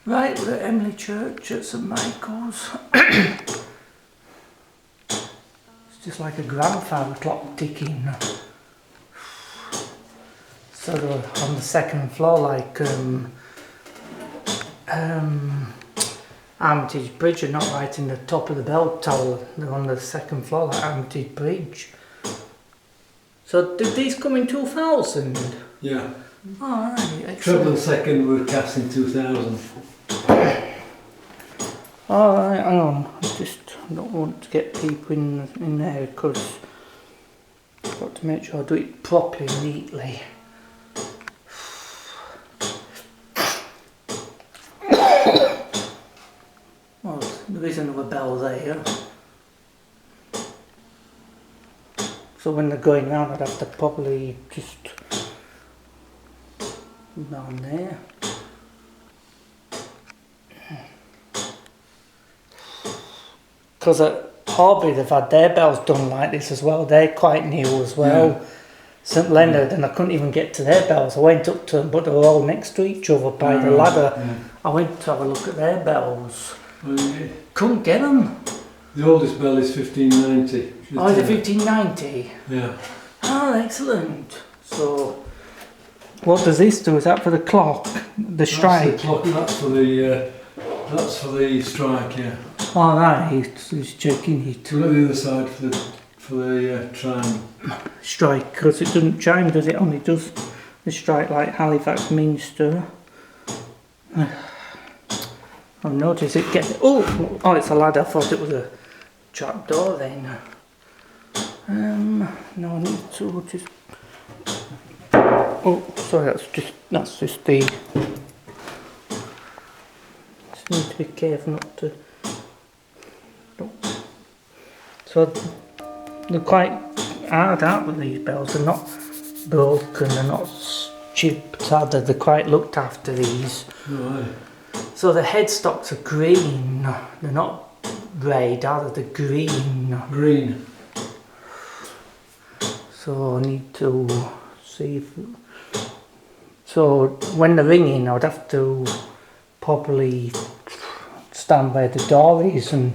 Right, we're at Emley Church at St Michael's. It's just like a grandfather clock ticking. Sort of on the second floor, like Armitage Bridge, are not right in the top of the bell tower. They're on the second floor, like Armitage Bridge. So did these come in 2000? Yeah. Alright, Treble and second were cast in 2000. Alright, hang on. I just don't want to get people in there because I've got to make sure I do it properly, neatly. Well, there is another bell there. So when they're going round, I'd have to probably just down there. Because at Horbury they've had their bells done like this as well. They're quite new as well. Yeah. St Leonard, and I couldn't even get to their bells. I went up to them, but they were all next to each other by the ladder. Yeah. I went to have a look at their bells. Couldn't get them. The oldest bell is 1590. Oh, is it 1590? Yeah. Oh, excellent. So, what does this do? Is that for the clock? The strike? That's the clock, that's for the strike, yeah. Oh, right, he's checking it. Look at the other side for the chime. Strike, because it doesn't chime, does it? Only does the strike like Halifax Minster. I've noticed it gets. Oh, it's a ladder. I thought it was a trap door then. No, I need to just. Oh, sorry, that's just the. Just need to be careful not to. No. So they're quite hard, aren't they, these bells? They're not broken, they're not chipped, are they? They're quite looked after, these. Right. So the headstocks are green, they're not red, are they? They're green. Green. So I need to see if... So when they're ringing, I'd have to probably stand where the door is and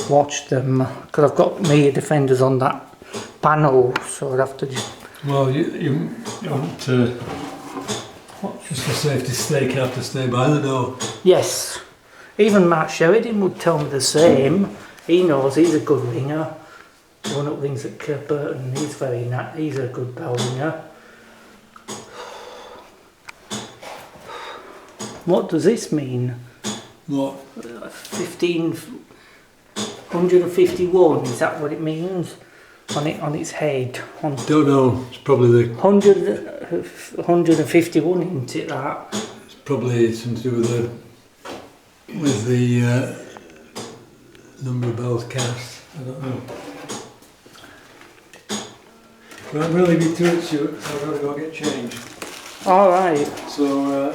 watch them, because I've got my defenders on that panel, so I'd have to just... Well, you want to, just for safety's sake, have to stay by the door. Yes. Even Mark Sheridan would tell me the same. He knows, he's a good ringer. The one that rings at Kirkburton, he's a good bell ringer. What does this mean? What? 151, is that what it means? On its head. Don't know, it's probably the... 151, isn't it, that? It's probably something to do with the number of bells cast. I don't know. Well, I'm really be to it, Stuart, so I've got to go get changed. Alright. So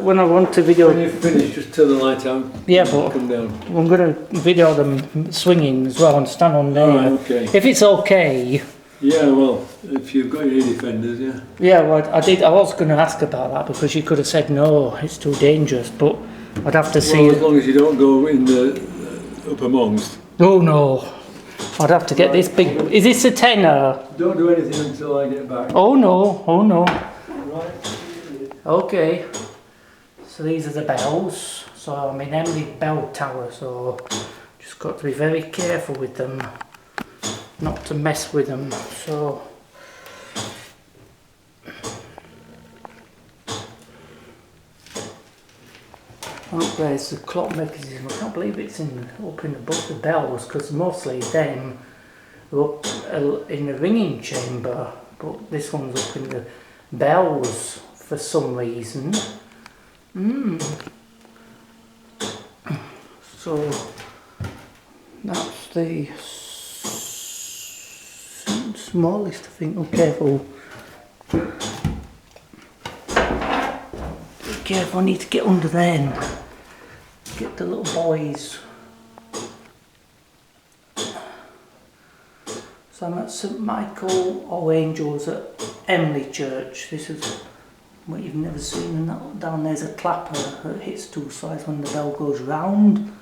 when I want to video... When you're finished, just turn the light out. Yeah, but come down. I'm going to video them swinging as well and stand on there. Alright, okay. If it's okay. Yeah, well, if you've got your defenders, yeah. Yeah, well, I was going to ask about that because you could have said no, it's too dangerous, but I'd have to see... Well, as long as you don't go in the up amongst. Oh no, I'd have to get this big... Is this a tenner? Don't do anything until I get back. Oh no, oh no. Right. Okay. So these are the bells. So I'm in Emley Bell Tower, so just got to be very careful with them, not to mess with them. So oh, there's the clock mechanism. I can't believe it's up in above the bells, because mostly them are up in the ringing chamber, but this one's up in the bells for some reason. So that's the smallest, I think. Oh, careful. Be careful, I need to get under there. Get the little boys. So I'm at St Michael All Angels at Emley Church. This is what you've never seen, and that down there's a clapper that hits two sides when the bell goes round.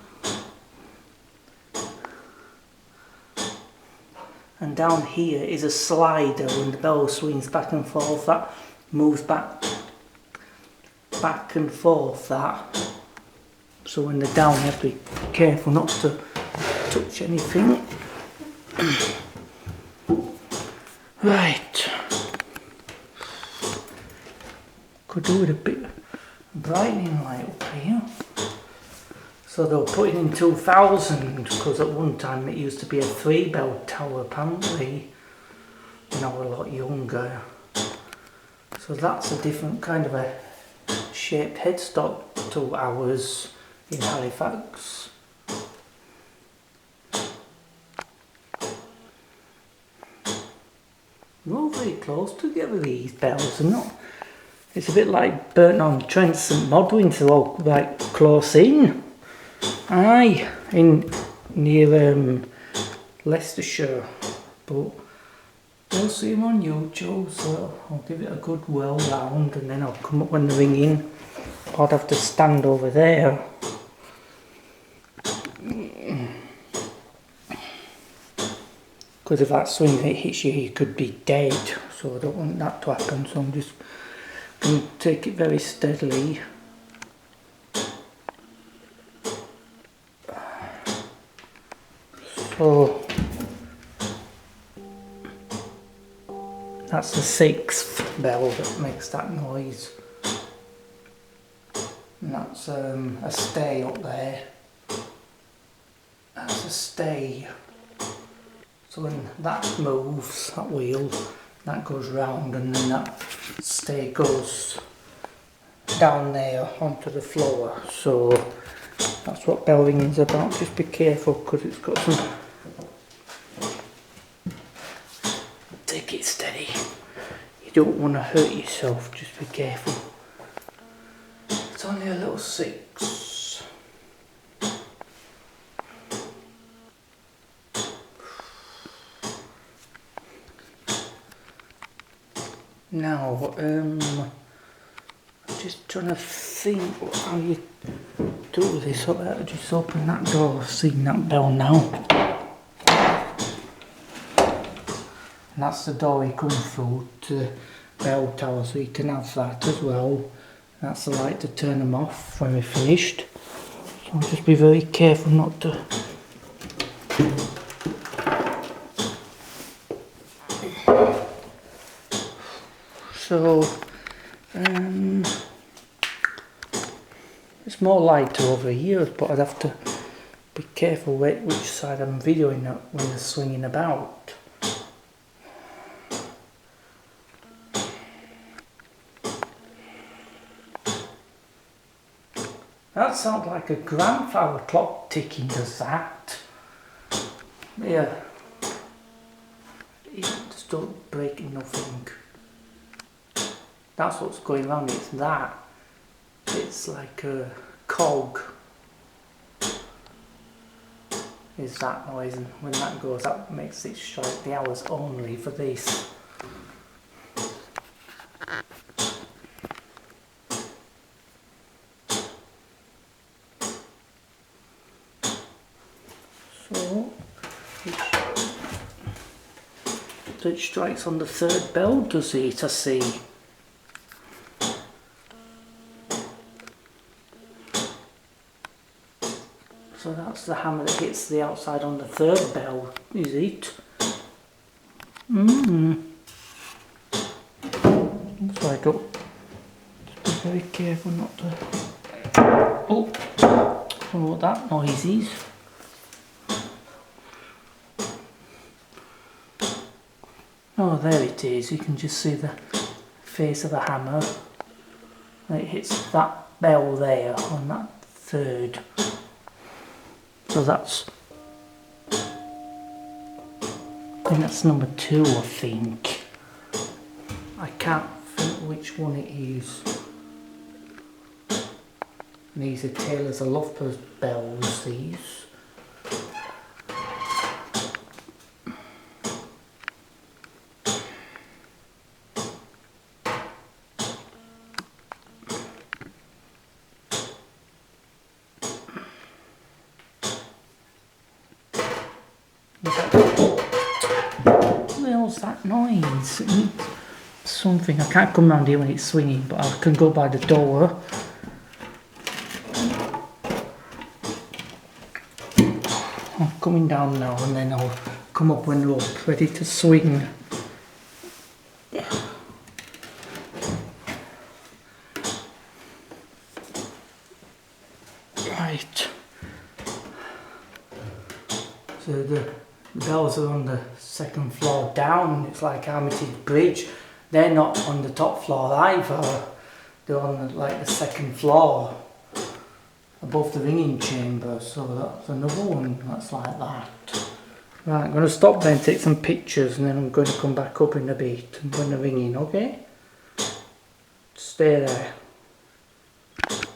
And down here is a slider when the bell swings back and forth, that moves back and forth, that. So when they're down you have to be careful not to touch anything. Right. Could do with a bit of brightening light up here. So they were putting in 2000 because at one time it used to be a 3-bell tower apparently when I was a lot younger. So that's a different kind of a shaped headstock to ours in Halifax. They're all very close together, these bells, are not. It's a bit like Burnt on Trent St Modwyn, they're all like close in. Aye, in near Leicestershire, but you'll see them on YouTube, so I'll give it a good whirl round and then I'll come up when they're ringing. I'd have to stand over there. Because if that swing hits you, you could be dead, so I don't want that to happen, so I'm just going to take it very steadily. So that's the 6th bell that makes that noise, and that's a stay up there. That's a stay. So when that moves, that wheel, that goes round, and then that stay goes down there onto the floor. So that's what bellringing is about. Just be careful because it's got some. Take it steady. You don't want to hurt yourself, just be careful. It's only a little 6. Now, I'm just trying to think how you do this. I just open that door, I've seen that bell now. And that's the door you come through to the bell tower, so you can have that as well. That's the light to turn them off when we're finished. So just be very careful not to. So it's more lighter over here, but I'd have to be careful which side I'm videoing it when they're swinging about. That sounds like a grandfather clock ticking, does that? Yeah. Just don't break nothing. That's what's going on, it's that. It's like a cog. Is that noise, and when that goes, that makes it strike the hours only for this. So it strikes on the 3rd bell, does it? I see. So that's the hammer that hits the outside on the 3rd bell, is it? So I don't. Just be very careful not to. Oh, I don't know what that noise is. Oh, there it is. You can just see the face of the hammer. And it hits that bell there on that 3rd. So that's, I think that's number 2, I think. I can't think which one it is. And these are Taylor's Lovebird bells, these. What's that noise? Something. I can't come round here when it's swinging, but I can go by the door. I'm coming down now, and then I'll come up when we're ready to swing. Right. So the bells are on the second floor down. It's like Armitage Bridge. They're not on the top floor either. They're on the second floor above the ringing chamber. So that's another one that's like that. Right, I'm going to stop there and take some pictures, and then I'm going to come back up in a bit when they're ringing, okay? Stay there.